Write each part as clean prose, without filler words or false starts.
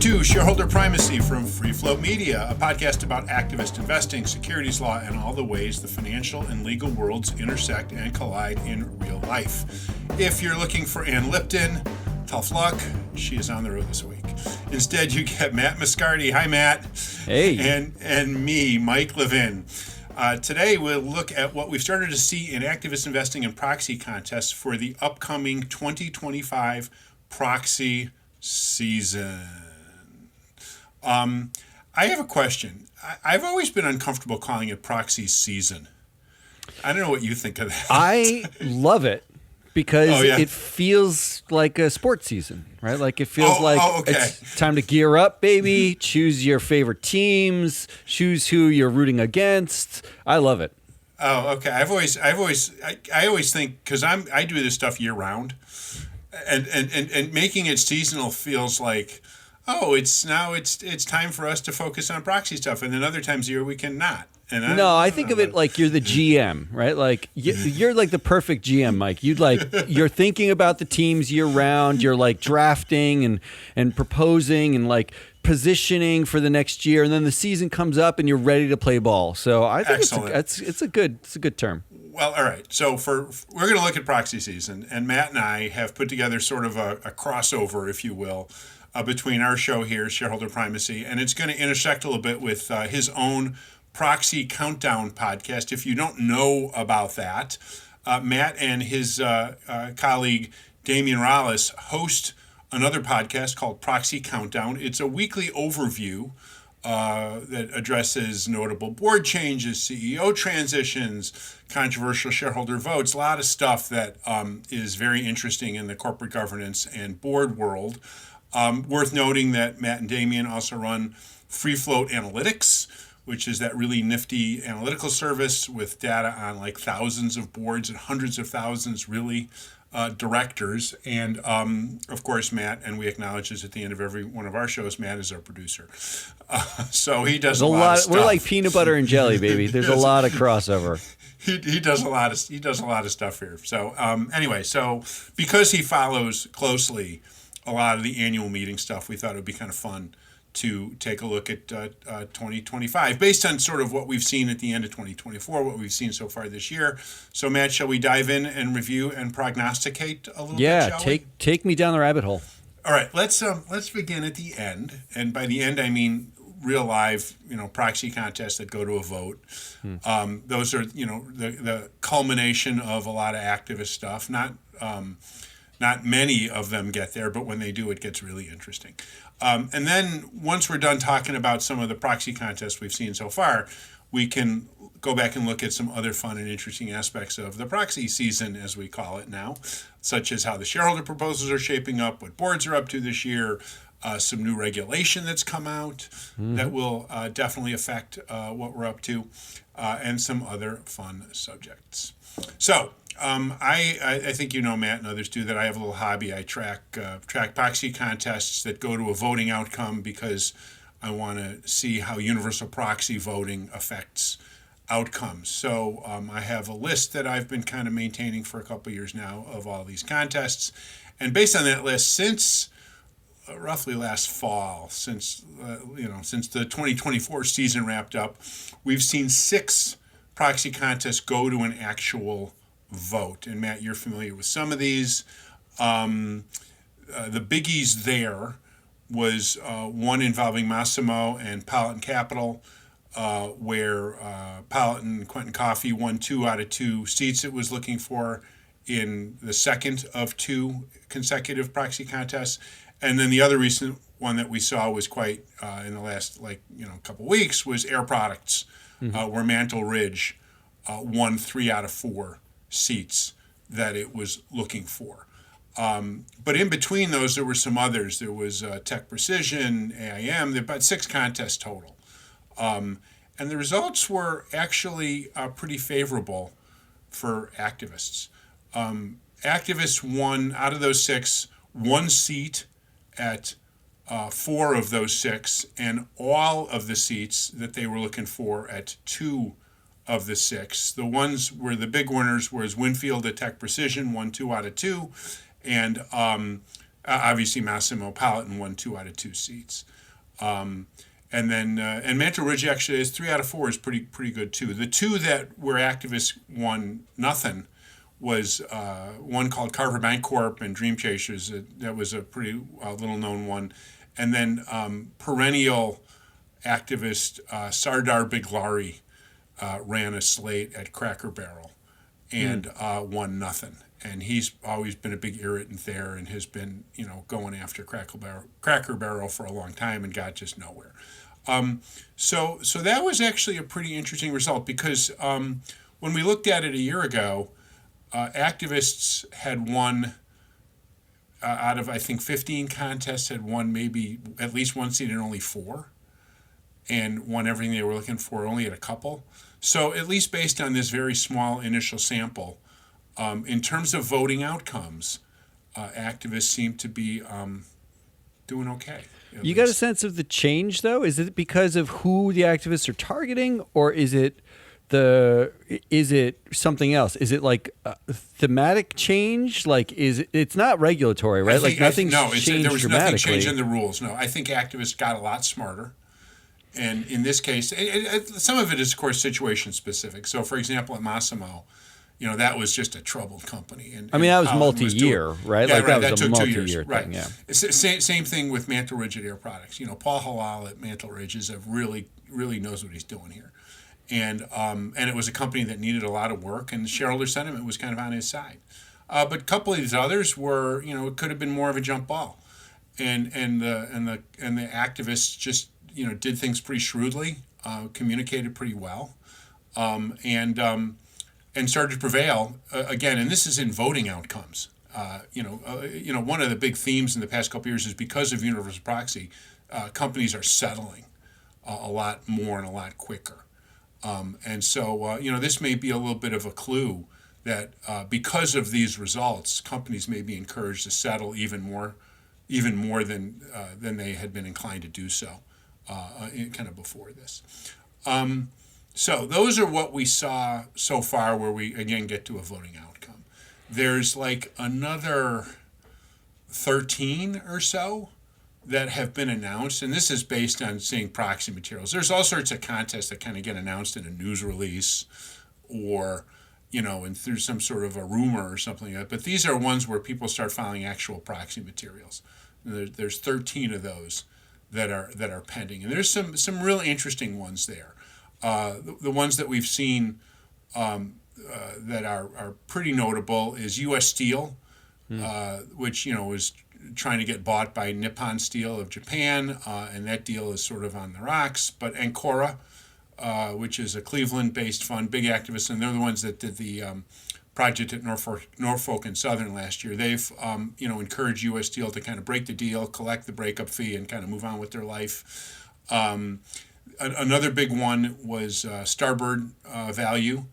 to Shareholder Primacy from Free Float Media, a podcast about activist investing, securities law, and all the ways the financial and legal worlds intersect and collide in real life. If you're looking for Ann Lipton, tough luck. She is on the road this week. Instead, you get Matt Moscardi. Hi, Matt. Hey. And me, Mike Levin. Today, we'll look at what we've started to see in activist investing and proxy contests for the upcoming 2025 proxy season. I have a question. I've always been uncomfortable calling it proxy season. I don't know what you think of that. I love it because it feels like a sports season, right? Like it feels it's time to gear up, baby. Choose your favorite teams. Choose who you're rooting against. I love it. Oh, okay. I always think, because I do this stuff year round, and making it seasonal feels like, it's time for us to focus on proxy stuff, and then other times of year we cannot. I think of it like you're the GM, right? Like you're like the perfect GM, Mike. You're thinking about the teams year round. You're like drafting and proposing and like positioning for the next year, and then the season comes up and you're ready to play ball. So I think it's a good term. Well, all right. So we're going to look at proxy season, and Matt and I have put together sort of a crossover, if you will, between our show here, Shareholder Primacy, and it's going to intersect a little bit with his own Proxy Countdown podcast. If you don't know about that, Matt and his colleague Damian Rollis host another podcast called Proxy Countdown. It's a weekly overview that addresses notable board changes, CEO transitions, controversial shareholder votes, a lot of stuff that is very interesting in the corporate governance and board world. Worth noting that Matt and Damian also run Free Float Analytics, which is that really nifty analytical service with data on like thousands of boards and hundreds of thousands, really, directors. And of course, Matt, and we acknowledge this at the end of every one of our shows, Matt is our producer. So he does a lot of stuff. We're like peanut butter and jelly, baby. There's a lot of crossover. He does a lot of stuff here. So anyway, so because he follows closely a lot of the annual meeting stuff, we thought it would be kind of fun to take a look at 2025 based on sort of what we've seen at the end of 2024, what we've seen so far this year. So, Matt, shall we dive in and review and prognosticate a little bit? Yeah, take me down the rabbit hole. All right, let's begin at the end, and by the end I mean real live, proxy contests that go to a vote. Those are the culmination of a lot of activist stuff. Not many of them get there, but when they do, it gets really interesting. And then once we're done talking about some of the proxy contests we've seen so far, we can go back and look at some other fun and interesting aspects of the proxy season, as we call it now, such as how the shareholder proposals are shaping up, what boards are up to this year, some new regulation that's come out that will definitely affect what we're up to, and some other fun subjects. So, I think Matt and others do that. I have a little hobby. I track proxy contests that go to a voting outcome because I want to see how universal proxy voting affects outcomes. So I have a list that I've been kind of maintaining for a couple of years now of all these contests. And based on that list, since roughly last fall, since the 2024 season wrapped up, we've seen 6 proxy contests go to an actual vote. And Matt, you're familiar with some of these. The biggies there was one involving Massimo and Politan Capital, where Politan Quentin Coffey won 2 out of 2 seats it was looking for in the second of 2 consecutive proxy contests. And then the other recent one that we saw was quite in the last couple weeks was Air Products, where Mantle Ridge won 3 out of 4 seats that it was looking for. But in between those, there were some others. There was Tech Precision, AIM. There were about 6 contests total. And the results were actually pretty favorable for activists. Activists won, out of those 6, 1 seat at 4 of those 6, and all of the seats that they were looking for at 2 of the 6. The ones where the big winners was Winfield at Tech Precision, won 2 out of 2, and obviously Massimo Politan won 2 out of 2 seats. And then and Mantle Ridge actually is 3 out of 4 is pretty good too. The two that where activists won nothing was one called Carver Bank Corp and Dream Chasers. That was a pretty little known one, and then perennial activist Sardar Biglari ran a slate at Cracker Barrel and won nothing. And he's always been a big irritant there and has been, going after Cracker Barrel for a long time and got just nowhere. So that was actually a pretty interesting result because when we looked at it a year ago, activists had won out of, I think, 15 contests, had won maybe at least one seat in only 4 and won everything they were looking for only at a couple. So at least based on this very small initial sample, in terms of voting outcomes, activists seem to be doing okay. You got a sense of the change, though? Is it because of who the activists are targeting, or is it something else? Is it like a thematic change? Like, it's not regulatory, right? Nothing's changed there was dramatically. Nothing changed in the rules. No, I think activists got a lot smarter. And in this case, some of it is, of course, situation specific. So, for example, at Massimo, that was just a troubled company. And that was multi-year, right? Yeah, that was a multi-year 2 years. thing, right. Yeah. Same thing with Mantle Ridge at Air Products. Paul Halal at Mantle Ridge really knows what he's doing here. And it was a company that needed a lot of work, and the shareholder sentiment was kind of on his side. But a couple of these others were, it could have been more of a jump ball. And the activists just, did things pretty shrewdly, communicated pretty well, and started to prevail again. And this is in voting outcomes. One of the big themes in the past couple of years is because of universal proxy, companies are settling a lot more and a lot quicker. And so, this may be a little bit of a clue that because of these results, companies may be encouraged to settle even more than they had been inclined to do so kind of before this. So those are what we saw so far, where we again get to a voting outcome. There's like another 13 or so that have been announced, and this is based on seeing proxy materials. There's all sorts of contests that kind of get announced in a news release or, and through some sort of a rumor or something like that. But these are ones where people start filing actual proxy materials. There's 13 of those that are pending, and there's some real interesting ones there. The ones that we've seen that are pretty notable is U.S. Steel, which is trying to get bought by Nippon Steel of Japan, and that deal is sort of on the rocks. But Ancora, which is a Cleveland-based fund, big activists, and they're the ones that did the project at Norfolk and Southern last year. They've encouraged U.S. Steel to kind of break the deal, collect the breakup fee, and kind of move on with their life. Another big one was Starboard Value,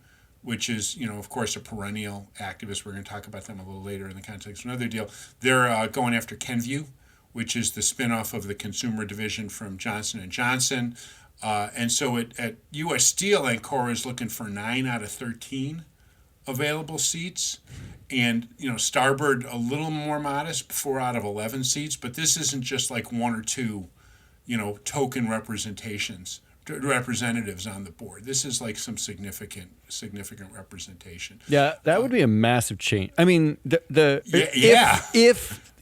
which is, of course, a perennial activist. We're going to talk about them a little later in the context of another deal. They're going after Kenvue, which is the spinoff of the consumer division from Johnson & Johnson. And so at U.S. Steel, Ancora is looking for 9 out of 13 available seats. And, Starboard, a little more modest, 4 out of 11 seats. But this isn't just like 1 or 2, token representatives on the board. This is like some significant representation. Yeah, that would be a massive change. I mean,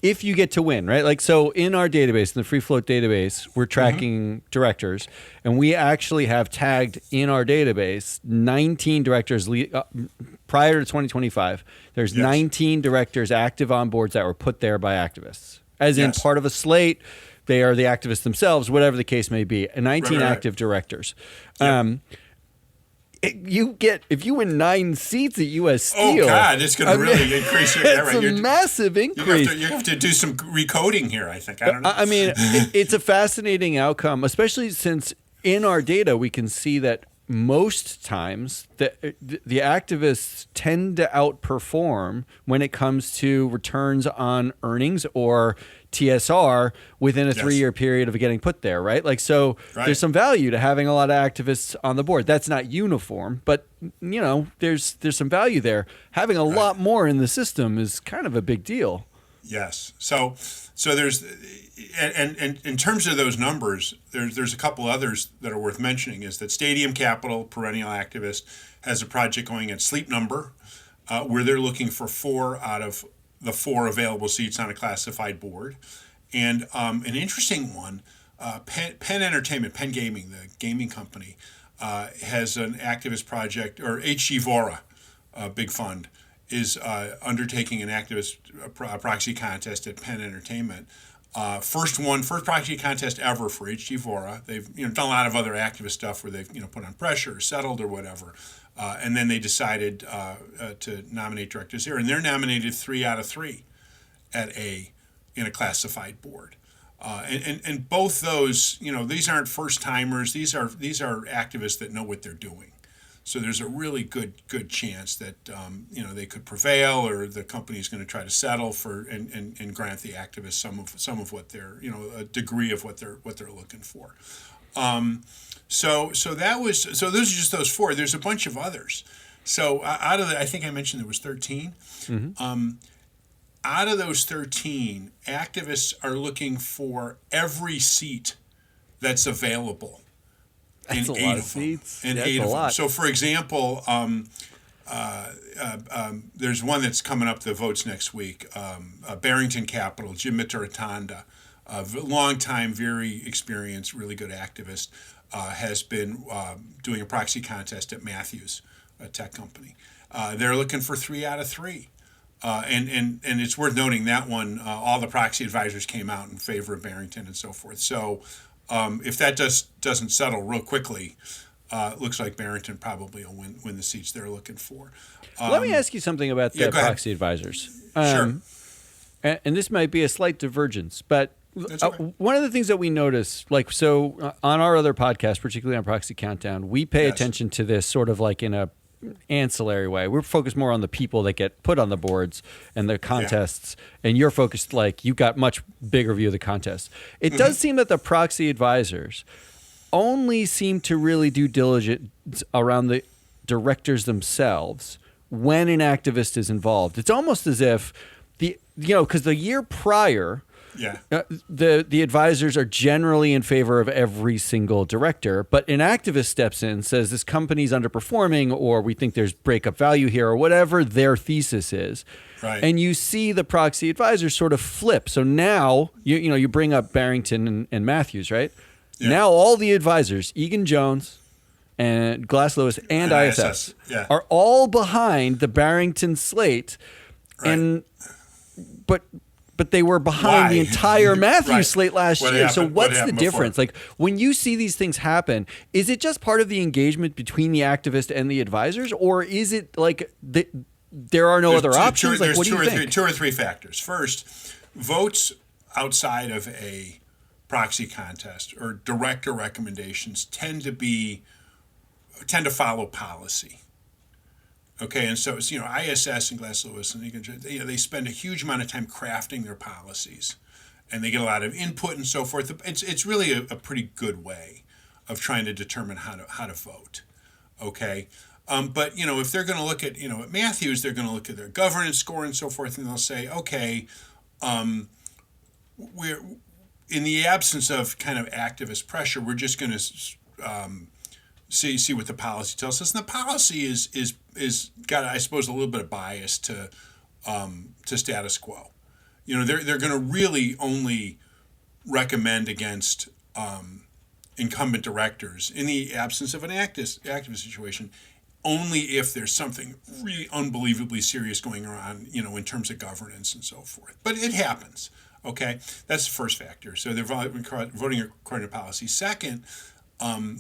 if you get to win, right? Like, so in our database, in the free float database, we're tracking directors, and we actually have tagged in our database 19 directors prior to 2025. There's 19 directors active on boards that were put there by activists, as in part of a slate. They are the activists themselves, whatever the case may be. 19 active directors. Yep. If you win 9 seats at U.S. Steel, oh God, it's going to really increase your. It's a massive increase. You have to do some recoding here. I think. I don't know. I mean, it's a fascinating outcome, especially since in our data we can see that most times the activists tend to outperform when it comes to returns on earnings or TSR within a 3-year period of getting put there, right? Like, so there's some value to having a lot of activists on the board. That's not uniform, but there's some value there. Having a lot more in the system is kind of a big deal. Yes. So there's, and in terms of those numbers, there's a couple others that are worth mentioning. Is that Stadium Capital, perennial activist, has a project going at Sleep Number, where they're looking for 4 out of the 4 available seats on a classified board, and an interesting one, Penn Entertainment, Penn Gaming, the gaming company, has an activist project, or HG Vora, a big fund, is undertaking an activist proxy contest at Penn Entertainment. First proxy contest ever for HG Vora. They've done a lot of other activist stuff where they've put on pressure, or settled, or whatever, and then they decided to nominate directors here, and they're nominated 3 out of 3 in a classified board. And both those, these aren't first timers. These are activists that know what they're doing. So there's a really good chance that they could prevail, or the company is going to try to settle for and grant the activists some of what they're a degree of what they're looking for. So those are just those 4. There's a bunch of others. So out of I think I mentioned there was 13. Mm-hmm. Out of those 13, activists are looking for every seat that's available. That's a lot of seats. In 8 of them. So, for example, there's one that's coming up, the votes next week. Barrington Capital, Jim Mitaratanda, a long-time, very experienced, really good activist, has been doing a proxy contest at Matthews, a tech company. They're looking for 3 out of 3. And it's worth noting that one, all the proxy advisors came out in favor of Barrington and so forth. So if that doesn't settle real quickly, looks like Barrington probably will win the seats they're looking for. Let me ask you something about the proxy advisors. Sure. And this might be a slight divergence, but okay. One of the things that we notice, on our other podcast, particularly on Proxy Countdown, we pay attention to this sort of like in a ancillary way. We're focused more on the people that get put on the boards and the contests, and you're focused, you got much bigger view of the contest. It does seem that the proxy advisors only seem to really do diligence around the directors themselves when an activist is involved. It's almost as if because the year prior, the advisors are generally in favor of every single director, but an activist steps in, says this company's underperforming, or we think there's breakup value here, or whatever their thesis is. Right. And you see the proxy advisors sort of flip. So now you bring up Barrington and Matthews, right? Yeah. Now all the advisors, Egan Jones and Glass Lewis and ISS are all behind the Barrington slate, right. But they were behind the entire Matthews slate last year. So what's the difference? Before? When you see these things happen, is it just part of the engagement between the activist and the advisors, or is it there are no other options? There's what do you think? 2 or 3 factors. First, votes outside of a proxy contest or director recommendations tend to follow policy. Okay, and so it's, ISS and Glass Lewis and they spend a huge amount of time crafting their policies, and they get a lot of input and so forth. It's really a pretty good way of trying to determine how to vote. Okay, but if they're going to look at at Matthews, they're going to look at their governance score and so forth, and they'll say, okay, we're in the absence of kind of activist pressure, we're just going to see what the policy tells us, and the policy is got, I suppose, a little bit of bias to status quo. They're going to really only recommend against incumbent directors in the absence of an activist situation, only if there's something really unbelievably serious going on, in terms of governance and so forth. But it happens. Okay, that's the first factor. So they're voting according to policy. Second,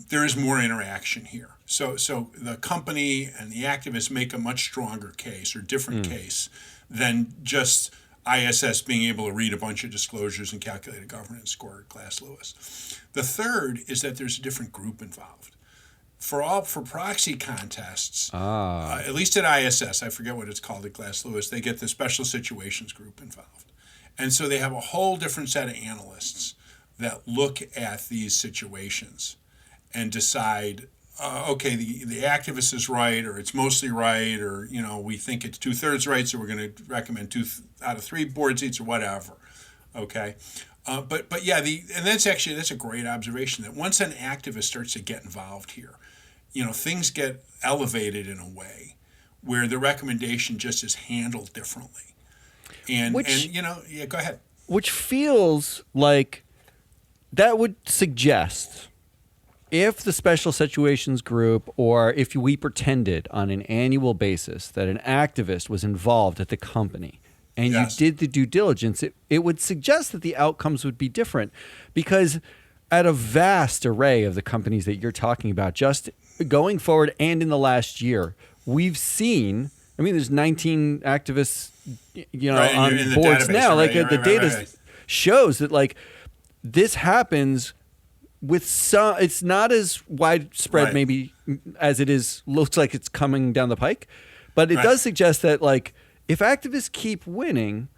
there is more interaction here. So the company and the activists make a much stronger case or different case than just ISS being able to read a bunch of disclosures and calculate a governance score at Glass Lewis. The third is that there's a different group involved. For proxy contests, at least at ISS, I forget what it's called at Glass Lewis, they get the special situations group involved. And so they have a whole different set of analysts that look at these situations and decide okay, the activist is right, or it's mostly right, or we think it's 2/3 right, so we're going to recommend 2 out of 3 board seats or whatever. Okay, but yeah, and that's a great observation that once an activist starts to get involved here, things get elevated in a way where the recommendation just is handled differently. And yeah, go ahead. Which feels like that would suggest, if the special situations group, or if we pretended on an annual basis that an activist was involved at the company and you did the due diligence, it would suggest that the outcomes would be different, because at a vast array of the companies that you're talking about, just going forward and in the last year, we've seen, there's 19 activists, on boards now. The data shows that this happens with some. It's not as widespread maybe as it is. Looks like it's coming down the pike, but it does suggest that if activists keep winning,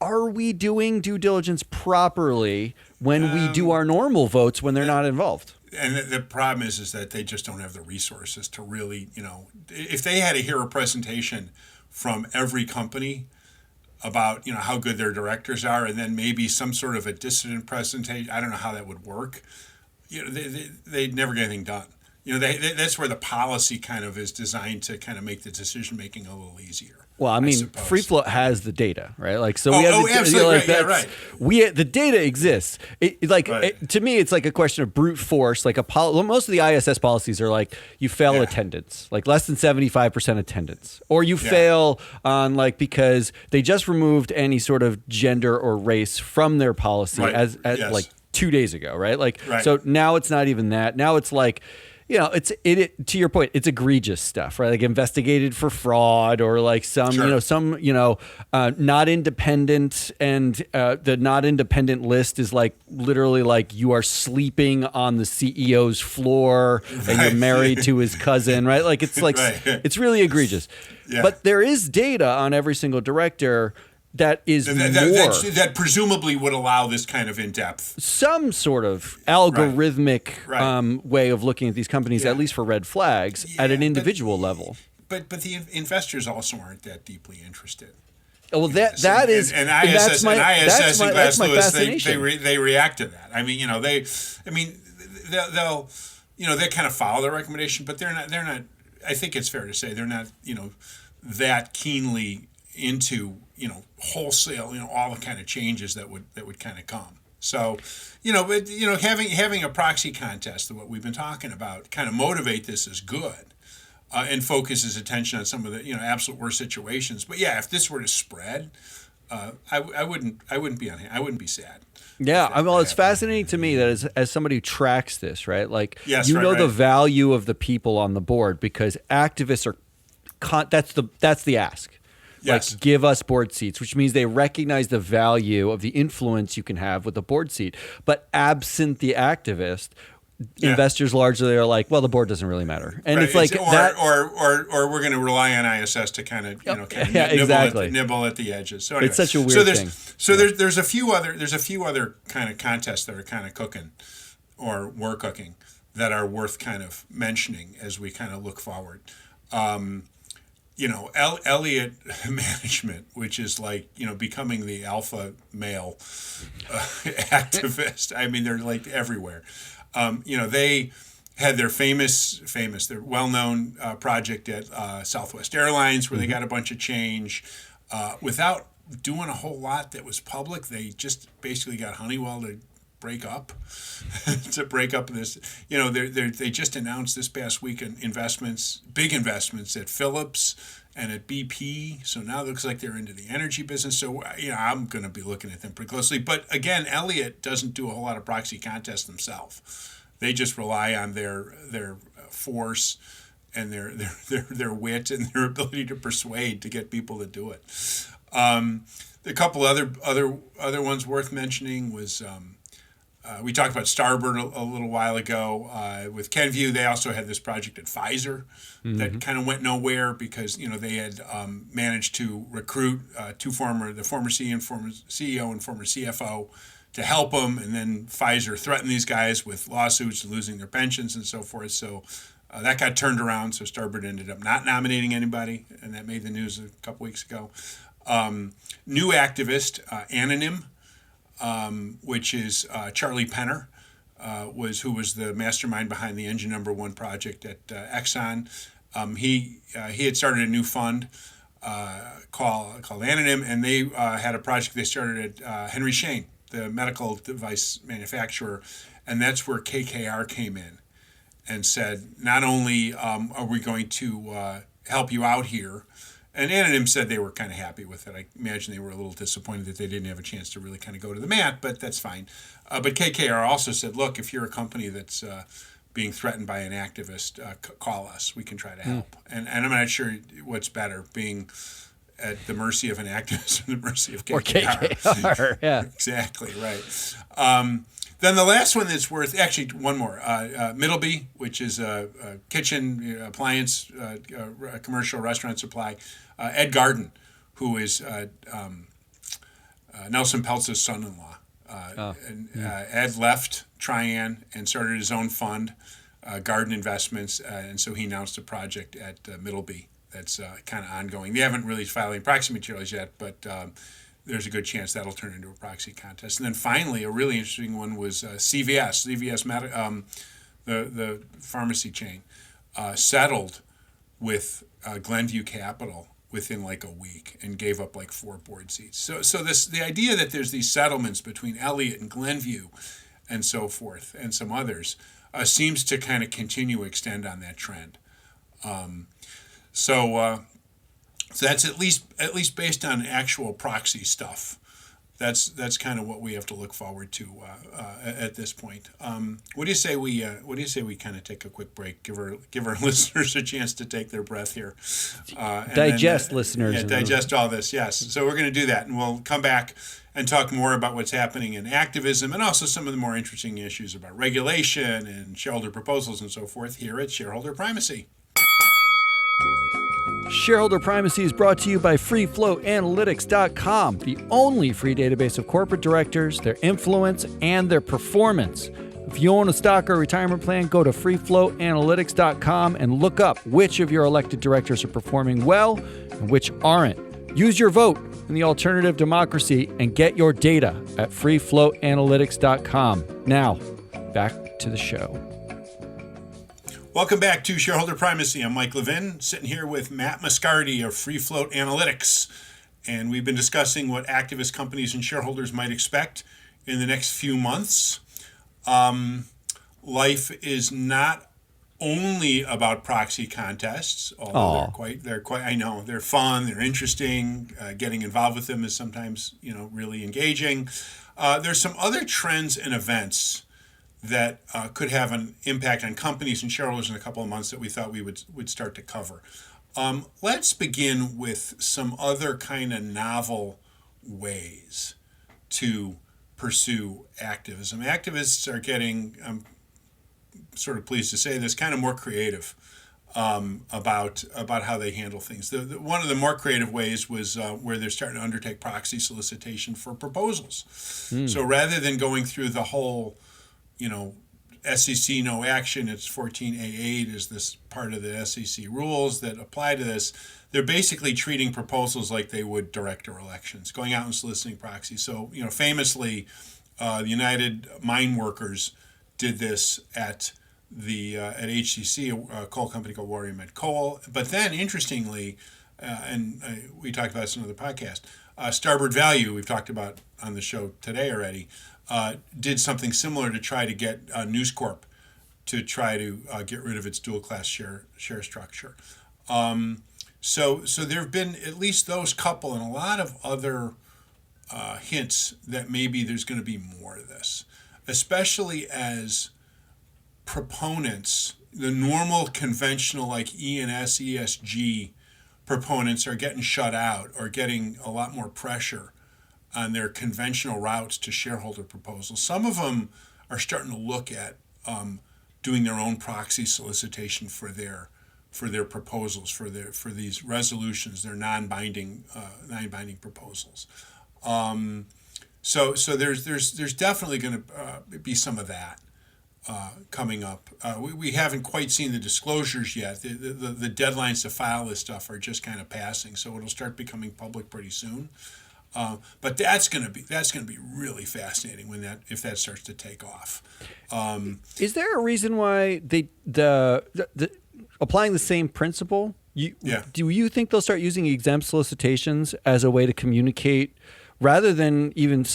are we doing due diligence properly when we do our normal votes when they're not involved? And the problem is that they just don't have the resources to really, if they had to hear a presentation from every company about, how good their directors are, and then maybe some sort of a dissident presentation, I don't know how that would work. They'd never get anything done. That's where the policy kind of is designed to kind of make the decision making a little easier. Well, Free Float has the data, right? We have absolutely, right. The data exists. To me, it's like a question of brute force. Most of the ISS policies are you fail attendance, less than 75% attendance, or you fail on because they just removed any sort of gender or race from their policy as 2 days ago, right? So now it's not even that. Now it's to your point, it's egregious stuff, right? Investigated for fraud, or some not independent, and the not independent list is literally you are sleeping on the CEO's floor and you're married to his cousin, right? It's really egregious. Yeah. But there is data on every single director that is that presumably would allow this kind of in-depth, some sort of algorithmic way of looking at these companies, at least for red flags, at an individual level. But the investors also aren't that deeply interested. Well, that's my fascination. They react to that. They'll they kind of follow the recommendation, but they're not. I think it's fair to say they're not that keenly into wholesale all the kind of changes that would kind of come. So but having a proxy contest, what we've been talking about, kind of motivate this is good, and focuses attention on some of the absolute worst situations. But if this were to spread, I wouldn't be unhappy. I wouldn't be sad. Yeah, it's fascinating to me that as somebody who tracks this, right? The value of the people on the board, because activists are that's the ask. Yes. Give us board seats, which means they recognize the value of the influence you can have with a board seat. But absent the activist, investors largely are well, the board doesn't really matter. And it's or we're going to rely on ISS to kind of nibble at the edges. So anyway, it's such a weird thing. So there's a few other kind of contests that are kind of cooking, or were cooking, that are worth kind of mentioning as we kind of look forward. Elliott Management, which is becoming the alpha male activist. They're everywhere. They had their their well-known project at Southwest Airlines, where they got a bunch of change without doing a whole lot that was public. They just basically got Honeywell to break up this. They just announced this past week big investments at Phillips and at BP. So now it looks like they're into the energy business. So I'm going to be looking at them pretty closely. But again, Elliott doesn't do a whole lot of proxy contests themselves. They just rely on their force and their wit and their ability to persuade to get people to do it. A couple other ones worth mentioning was. We talked about Starboard a little while ago. With Kenvue, they also had this project at Pfizer that kind of went nowhere because they had managed to recruit the former CEO and former CFO to help them, and then Pfizer threatened these guys with lawsuits and losing their pensions and so forth. So That got turned around, so Starboard ended up not nominating anybody, and that made the news a couple weeks ago. New activist, Anonym, which is Charlie Penner, who was the mastermind behind the Engine No. 1 project at Exxon. He had started a new fund called Anonym, and they had a project they started at Henry Schein, the medical device manufacturer, and that's where KKR came in and said, not only are we going to help you out here, and Anonym said they were kind of happy with it. I imagine they were a little disappointed that they didn't have a chance to really kind of go to the mat, but that's fine. But KKR also said, look, if you're a company that's being threatened by an activist, call us. We can try to help. And I'm not sure what's better, being at the mercy of an activist or the mercy of KKR. Or KKR, yeah. Exactly, right. Then the last one that's worth, actually one more, Middleby, which is a kitchen appliance, commercial restaurant supply. Ed Garden, who is Nelson Peltz's son-in-law. Ed left Trian and started his own fund, Garden Investments, and so he announced a project at Middleby that's kind of ongoing. They haven't really filed any proxy materials yet, but there's a good chance that'll turn into a proxy contest. And then finally, a really interesting one was CVS, the pharmacy chain, settled with Glenview Capital within like a week and gave up like 4 board seats. So the idea that there's these settlements between Elliott and Glenview and so forth and some others seems to kind of continue to extend on that trend. So that's at least based on actual proxy stuff. That's kind of what we have to look forward to at this point. What do you say we kind of take a quick break, give our listeners a chance to take their breath here, digest listeners, digest all this. Yes, so we're going to do that, and we'll come back and talk more about what's happening in activism and also some of the more interesting issues about regulation and shareholder proposals and so forth here at Shareholder Primacy. Shareholder Primacy is brought to you by FreeFloatAnalytics.com, the only free database of corporate directors, their influence, and their performance. If you own a stock or retirement plan, go to FreeFloatAnalytics.com and look up which of your elected directors are performing well and which aren't. Use your vote in the alternative democracy and get your data at FreeFloatAnalytics.com. Now, back to the show. Welcome back to Shareholder Primacy. I'm Mike Levin, sitting here with Matt Moscardi of Free Float Analytics. And we've been discussing what activist companies and shareholders might expect in the next few months. Life is not only about proxy contests, although they're quite, I know, they're fun, they're interesting. Getting involved with them is sometimes, really engaging. There's some other trends and events that could have an impact on companies and shareholders in a couple of months that we thought we would start to cover. Let's begin with some other kind of novel ways to pursue activism. Activists are getting, I'm sort of pleased to say this, kind of more creative about how they handle things. One of the more creative ways was where they're starting to undertake proxy solicitation for proposals. So rather than going through the whole SEC no action, it's 14A8 is this part of the SEC rules that apply to this. They're basically treating proposals like they would director elections, going out and soliciting proxies. So, famously, the United Mine Workers did this at HCC, a coal company called Warrior Met Coal. But then, interestingly, we talked about this in another podcast, Starboard Value, we've talked about on the show today already, did something similar to try to get News Corp to try to get rid of its dual class share structure. So there have been at least those couple and a lot of other hints that maybe there's going to be more of this, especially as proponents, the normal conventional like E&S, ESG proponents are getting shut out or getting a lot more pressure on their conventional routes to shareholder proposals. Some of them are starting to look at doing their own proxy solicitation for their proposals, for these resolutions, their non-binding proposals. So there's definitely going to be some of that. coming up. We haven't quite seen the disclosures yet. The deadlines to file this stuff are just kind of passing, so it'll start becoming public pretty soon. But that's going to be really fascinating if that starts to take off. Is there a reason why the applying the same principle? Do you think they'll start using exempt solicitations as a way to communicate? Rather than even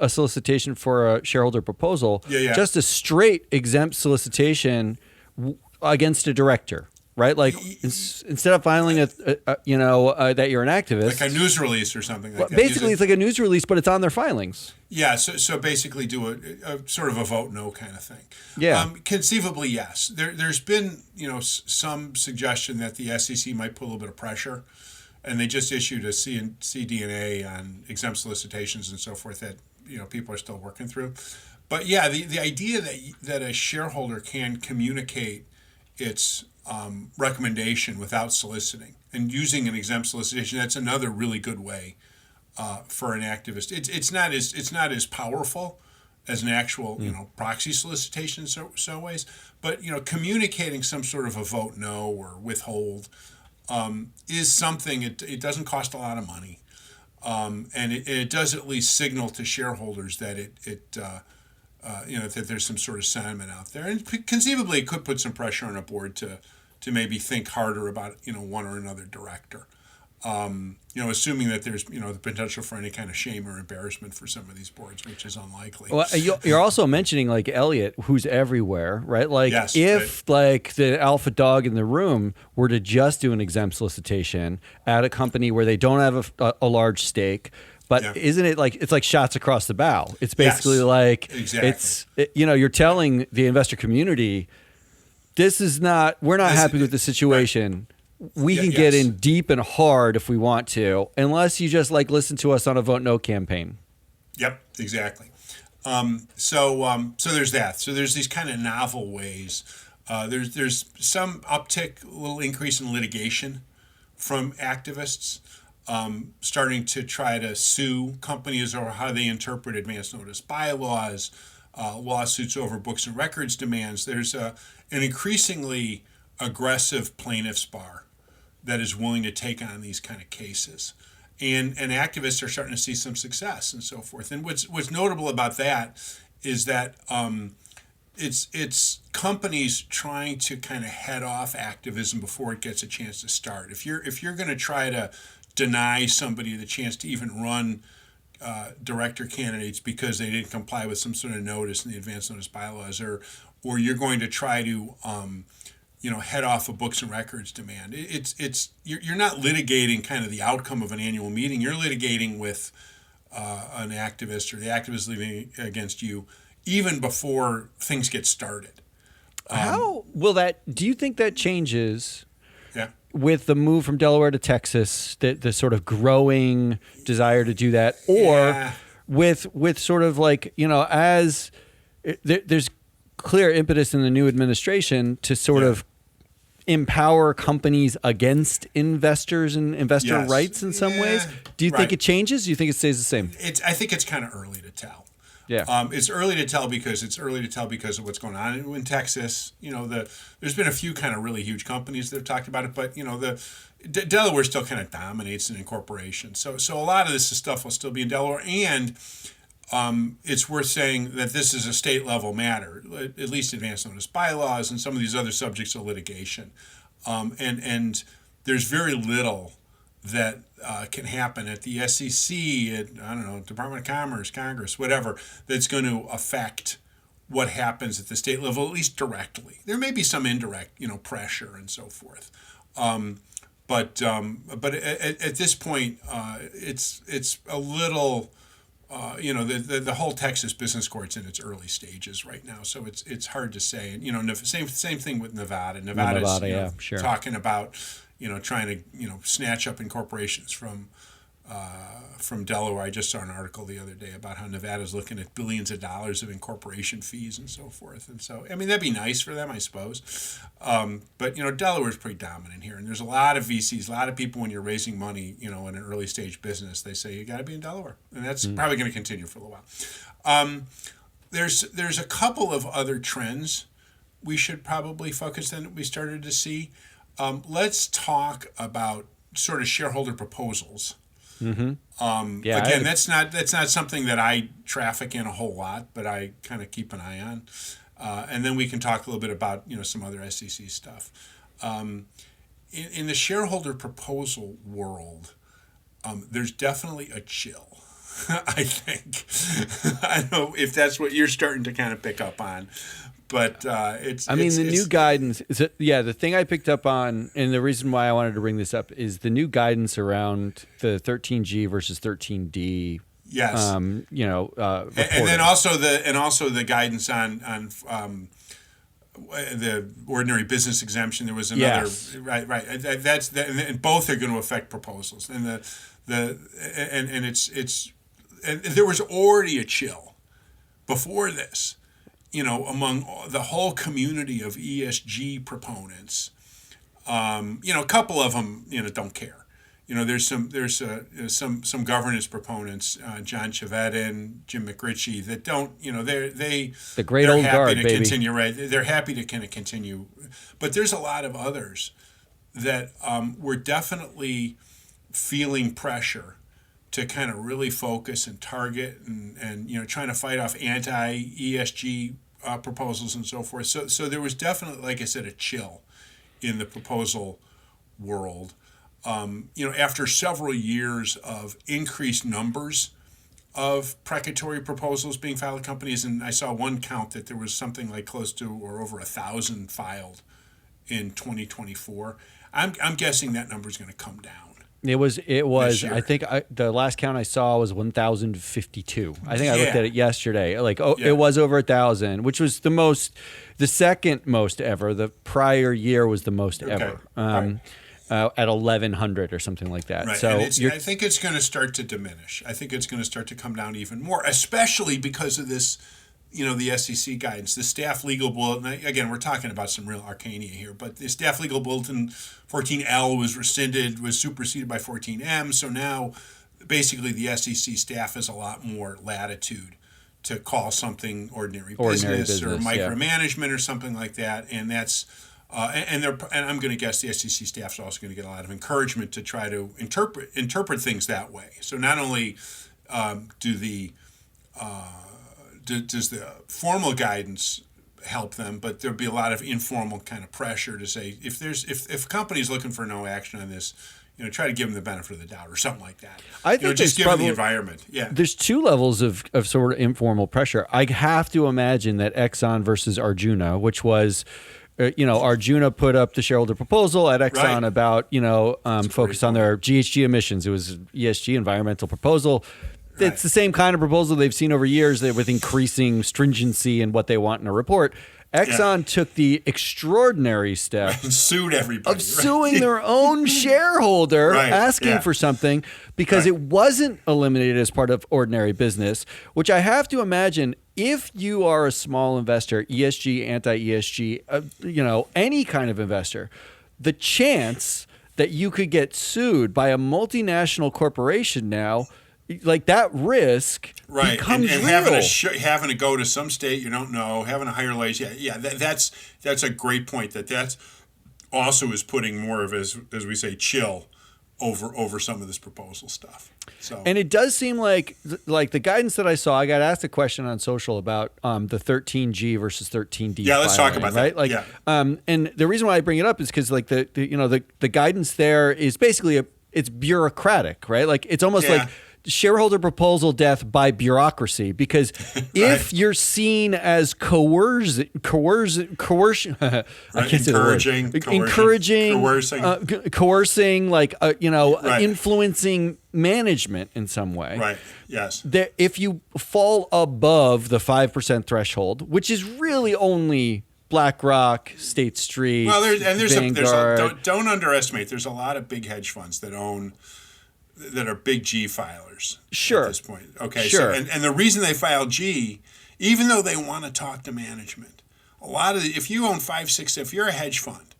a solicitation for a shareholder proposal, just a straight exempt solicitation against a director, right? Like instead of filing that you're an activist, like a news release or something like that. Basically, it's like a news release, but it's on their filings. Yeah, so basically do a sort of a vote no kind of thing. Yeah. Conceivably, yes. There's been some suggestion that the SEC might put a little bit of pressure. And they just issued a CDNA on exempt solicitations and so forth that people are still working through. But yeah, the idea that a shareholder can communicate its recommendation without soliciting and using an exempt solicitation, that's another really good way for an activist. It's not as powerful as an actual proxy solicitation in some ways, but communicating some sort of a vote no or withhold. Is something. It doesn't cost a lot of money, and it does at least signal to shareholders that that there's some sort of sentiment out there, and conceivably it could put some pressure on a board to maybe think harder about one or another director. Assuming that there's the potential for any kind of shame or embarrassment for some of these boards, which is unlikely. Well, you're also mentioning like Elliott, who's everywhere, right? Like yes, if like the alpha dog in the room were to just do an exempt solicitation at a company where they don't have a large stake. But isn't it like it's like shots across the bow? It's basically exactly. You're telling the investor community, we're not happy with the situation. Right. We can get in deep and hard if we want to, unless you just like listen to us on a vote no campaign. Yep, exactly. So there's that. So there's these kind of novel ways. There's some uptick, a little increase in litigation from activists starting to try to sue companies over how they interpret advance notice bylaws, lawsuits over books and records demands. There's an increasingly aggressive plaintiffs bar that is willing to take on these kind of cases, and activists are starting to see some success and so forth. And what's notable about that is that it's companies trying to kind of head off activism before it gets a chance to start. If you're going to try to deny somebody the chance to even run director candidates because they didn't comply with some sort of notice in the advance notice bylaws, or you're going to try to head off a books and records demand. You're not litigating kind of the outcome of an annual meeting. You're litigating with an activist or the activist leading against you even before things get started. How will that? Do you think that changes? Yeah. With the move from Delaware to Texas, the sort of growing desire to do that, or with sort of like as there's clear impetus in the new administration to sort of empower companies against investors and investor rights in some ways. Do you think it changes? Do you think it stays the same? I think it's kind of early to tell. Yeah. It's early to tell because of what's going on in Texas. There's been a few kind of really huge companies that have talked about it, but Delaware still kind of dominates in incorporation. So a lot of this stuff will still be in Delaware, and it's worth saying that this is a state level matter, at least advance notice bylaws and some of these other subjects of litigation. And there's very little that can happen at the SEC, at Department of Commerce, Congress, whatever, that's going to affect what happens at the state level, at least directly. There may be some indirect, pressure and so forth. But at this point, it's a little. The whole Texas business court's in its early stages right now, so it's hard to say. And same thing with Nevada. Nevada's sure. talking about trying to snatch up incorporations from Delaware. I just saw an article the other day about how Nevada's looking at billions of dollars of incorporation fees and so forth. And so, that'd be nice for them, I suppose. But Delaware's pretty dominant here, and there's a lot of VCs, a lot of people when you're raising money, in an early stage business, they say you got to be in Delaware, and that's probably going to continue for a little while. there's a couple of other trends we should probably focus on that we started to see. Let's talk about sort of shareholder proposals. Yeah, Again, that's not something that I traffic in a whole lot, but I kind of keep an eye on. And then we can talk a little bit about some other SEC stuff. In the shareholder proposal world, there's definitely a chill. I think. I don't know if that's what you're starting to kind of pick up on, but the new guidance. The thing I picked up on, and the reason why I wanted to bring this up is the new guidance around the 13G versus 13D. Yes. And then also the guidance on the ordinary business exemption. There was another. Yes. Right. And both are going to affect proposals, and and there was already a chill before this, among the whole community of ESG proponents. A couple of them, don't care. There's some governance proponents, John Chevedden, Jim McRitchie, that don't. The great old guard, baby. Continue, right? They're happy to kind of continue, but there's a lot of others that were definitely feeling pressure to kind of really focus and target and trying to fight off anti-ESG proposals and so forth. So there was definitely, like I said, a chill in the proposal world. After several years of increased numbers of precatory proposals being filed at companies, and I saw one count that there was something like close to or over 1,000 filed in 2024. I'm guessing that number is going to come down. It was. I think the last count I saw was 1,052. I think I looked at it yesterday. It was over 1,000, which was the second most ever. The prior year was the most ever. At 1,100 or something like that. Right. So I think it's going to start to diminish. I think it's going to start to come down even more, especially because of this, the SEC guidance, the staff legal bulletin. Again, we're talking about some real arcana here, but the staff legal bulletin 14L was superseded by 14M. So now basically the SEC staff has a lot more latitude to call something ordinary business or micromanagement or something like that. And that's, and I'm going to guess the SEC staff is also going to get a lot of encouragement to try to interpret things that way. So not only does the formal guidance help them, but there'll be a lot of informal kind of pressure to say if companies looking for no action on this, try to give them the benefit of the doubt or something like that. I think just given the environment. Yeah, there's two levels of sort of informal pressure. I have to imagine that Exxon versus Arjuna, which was. Arjuna put up the shareholder proposal at Exxon about, focus on their GHG emissions. It was an ESG environmental proposal. Right. It's the same kind of proposal they've seen over years with increasing stringency in what they want in a report. Exxon took the extraordinary step and sued everybody. Of suing their own shareholder, asking for something because it wasn't eliminated as part of ordinary business, which I have to imagine if you are a small investor, ESG, anti-ESG, any kind of investor, the chance that you could get sued by a multinational corporation now, like that risk becomes and real. Having to go to some state you don't know, having to hire lawyers. That's a great point. That's also is putting more of, as we say, chill over some of this proposal stuff. So, and it does seem like the guidance that I saw, I got asked a question on social about the 13G versus 13D. Yeah, let's talk about that. Right? And the reason why I bring it up is because the guidance there is basically it's bureaucratic, right? Like it's almost like shareholder proposal death by bureaucracy, because if you're seen as coercing, coercing, influencing management in some way. Right. Yes. If you fall above the 5% threshold, which is really only BlackRock, State Street, Vanguard. Don't underestimate. There's a lot of big hedge funds that are big G filers at this point. Okay. Sure. So, and the reason they file G, even though they want to talk to management, if you own 5, 6, if you're a hedge fund,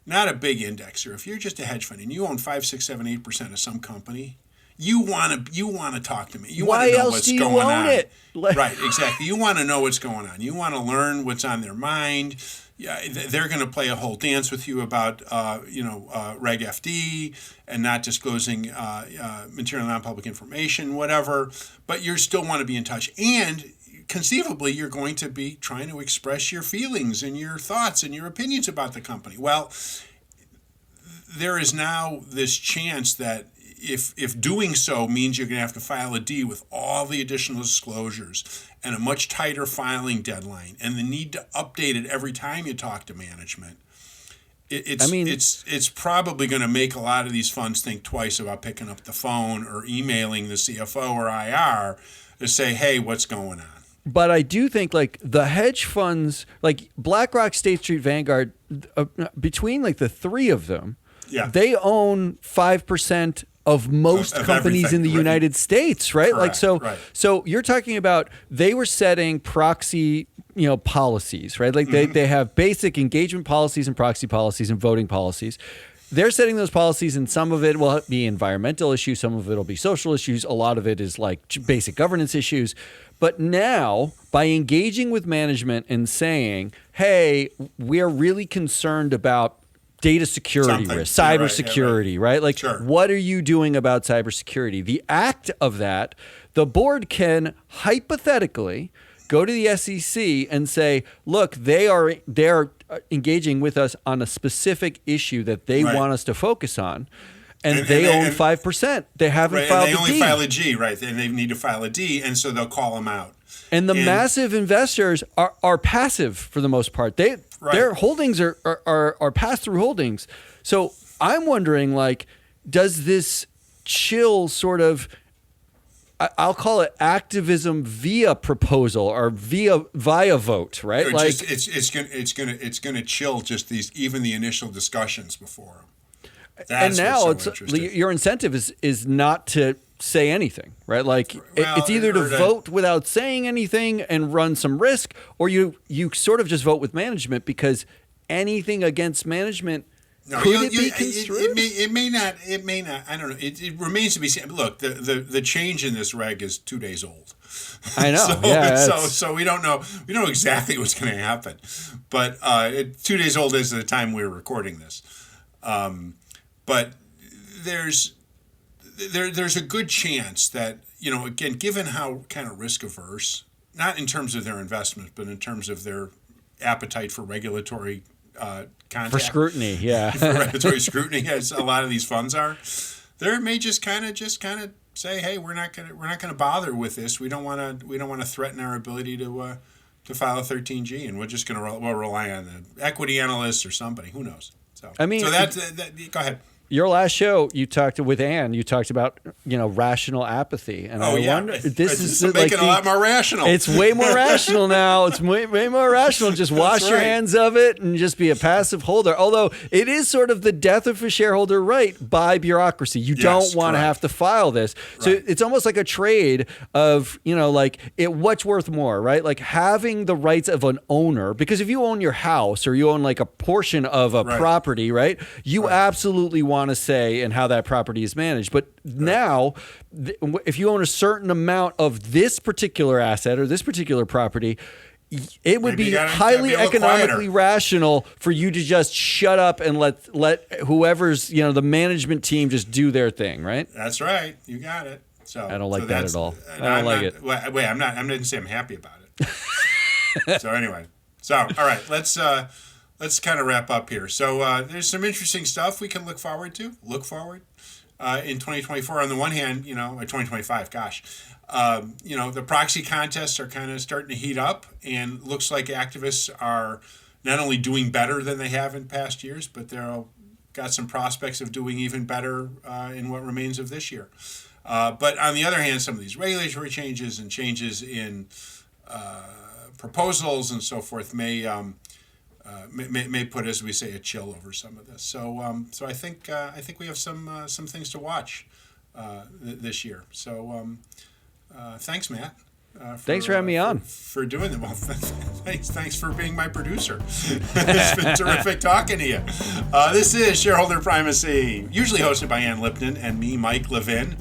not a big indexer, if you're just a hedge fund and you own 5, 6, 7, 8% of some company, you want to talk to me. You Why want to know else what's do you going own on. it? Right, exactly. You want to know what's going on. You want to learn what's on their mind. Yeah, they're going to play a whole dance with you about Reg FD and not disclosing material non-public information, whatever. But you still want to be in touch, and conceivably you're going to be trying to express your feelings and your thoughts and your opinions about the company. Well, there is now this chance that if doing so means you're going to have to file a D with all the additional disclosures and a much tighter filing deadline and the need to update it every time you talk to management, it's probably going to make a lot of these funds think twice about picking up the phone or emailing the CFO or IR to say, hey, what's going on? But I do think like the hedge funds, like BlackRock, State Street, Vanguard, between like the three of them, they own 5% of most companies in the United States, right? Correct, so you're talking about they were setting proxy, policies, right? Like they have basic engagement policies and proxy policies and voting policies. They're setting those policies, and some of it will be environmental issues, some of it will be social issues, a lot of it is like basic governance issues. But now, by engaging with management and saying, hey, we're really concerned about data security risk, cybersecurity, right? Like, what are you doing about cybersecurity? The act of that, the board can hypothetically go to the SEC and say, look, they're engaging with us on a specific issue that they want us to focus on. And they own 5%. They haven't filed a D. And they only file a G, right? And they need to file a D, and so they'll call them out. And the massive investors are passive for the most part. Their holdings are pass-through holdings. So I'm wondering, like, does this chill sort of, I'll call it activism via proposal or via vote, right? Like it's gonna chill just even the initial discussions before them. And now your incentive is not to say anything, right? Like it's either to vote without saying anything and run some risk, or you sort of just vote with management because anything against management could be construed? It may not. I don't know. It remains to be seen. Look, the change in this reg is 2 days old. I know. So we don't know. We don't know exactly what's going to happen, but 2 days old is the time we're recording this. But there's a good chance that, again, given how kind of risk averse, not in terms of their investment, but in terms of their appetite for regulatory contact. For scrutiny, yeah. For regulatory scrutiny, as a lot of these funds are, they may just kind of say, hey, we're not gonna bother with this. We don't want to threaten our ability to file a 13G, and we'll rely on the equity analysts or somebody. Who knows? So go ahead. Your last show, you talked with Ann. You talked about rational apathy, and I wonder this is making a lot more rational. It's way more rational now. It's way more rational. Just wash your hands of it and just be a passive holder. Although it is sort of the death of a shareholder right by bureaucracy. You don't want to have to file this, so it's almost like a trade of what's worth more, right? Like having the rights of an owner, because if you own your house or you own like a portion of a property, right? You absolutely want to say and how that property is managed. But now, if you own a certain amount of this particular asset or this particular property, it would be highly economically rational for you to just shut up and let whoever's the management team just do their thing, right? That's right. You got it. So I don't like that at all. I don't like it. Wait, I'm not. I didn't say I'm happy about it. So anyway, all right. Let's kind of wrap up here. So there's some interesting stuff we can look forward to. In 2024. On the one hand, 2025. Gosh, the proxy contests are kind of starting to heat up, and looks like activists are not only doing better than they have in past years, but they're got some prospects of doing even better in what remains of this year. But on the other hand, some of these regulatory changes and changes in proposals and so forth may put, as we say, a chill over some of this. So I think we have some things to watch this year. So thanks, Matt. Thanks for having me on. For doing it. Well, thanks for being my producer. It's been terrific talking to you. This is Shareholder Primacy, usually hosted by Ann Lipton and me, Mike Levin.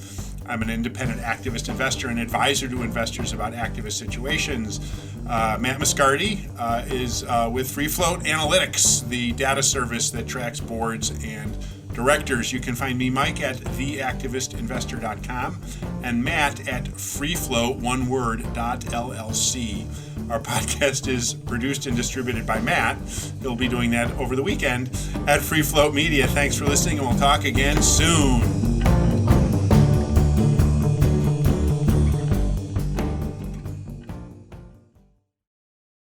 I'm an independent activist investor and advisor to investors about activist situations. Matt Moscardi is with Free Float Analytics, the data service that tracks boards and directors. You can find me, Mike, at theactivistinvestor.com and Matt at freefloat.llc. Our podcast is produced and distributed by Matt. He'll be doing that over the weekend at Free Float Media. Thanks for listening, and we'll talk again soon.